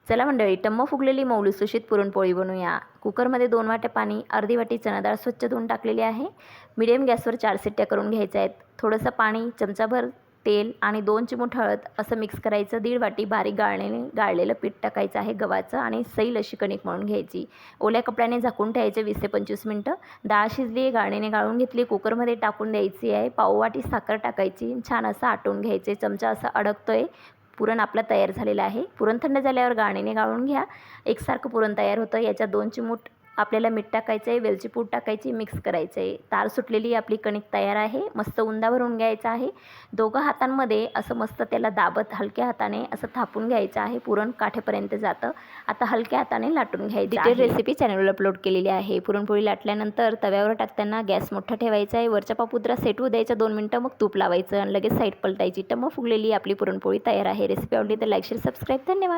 चला मंडळी, टम्म फुगलेली मऊ लुसलुशीत पुरणपोळी बनवूया। कुकरमध्ये 2 वाट्या पाणी, अर्धी वाटी चणा डाळ स्वच्छ धुवून टाकलेली आहे। मीडियम गॅसवर 4 शिट्ट्या करून घ्यायच्या आहेत। थोडंसं पाणी, चमचाभर तेल आणि 2 चिमूट हळद असं मिक्स करायचं। 1.5 वाटी बारीक गाळलेलं पीठ टाकायचं आहे गव्हाचं आणि सैल अशी कणिक मळून घ्यायची। ओल्या कपड्याने झाकून ठेवायचे 20 ते 25 मिनिटं। डाळ शिजली आहे, गाळणीने गाळून घेतली, कुकरमध्ये टाकून द्यायची आहे। पाव वाटी साखर टाकायची, छान असं आटवून घ्यायचे। चमचा असा अडकतोय। पुरण आपलं तयार झालेलं आहे। पुरण थंड झाल्यावर गाळणीने गाळून घ्या। एकसारखं पुरण तयार होतं। याच्यात 2 चिमूट आपल्याला मीठ टाकायचं आहे, वेलची पूड टाकायची, मिक्स करायचं आहे। तार सुटलेली आपली कणिक तयार आहे। मस्त उंडा भरून घ्यायचा आहे। दोघं हातांमध्ये असं मस्त त्याला दाबत हलक्या हाताने असं थापून घ्यायचं आहे। पुरण काठेपर्यंत जातं। आता हलक्या हाताने लाटून घ्यायचं आहे। डिटेल रेसिपी चॅनलवर अपलोड केलेली आहे। पुरणपोळी लाटल्यानंतर तव्यावर टाकताना गॅस मोठा ठेवायचा आहे। वरचा पापुद्रा सेट होऊ द्यायचा 2 मिनिटं, मग तूप लावायचं आणि लगेच साईड पलटायची। टम्म फुगलेली आपली पुरणपोळी तयार आहे। रेसिपी आवडली तर लाईक, शेअर, सबस्क्राईब. धन्यवाद।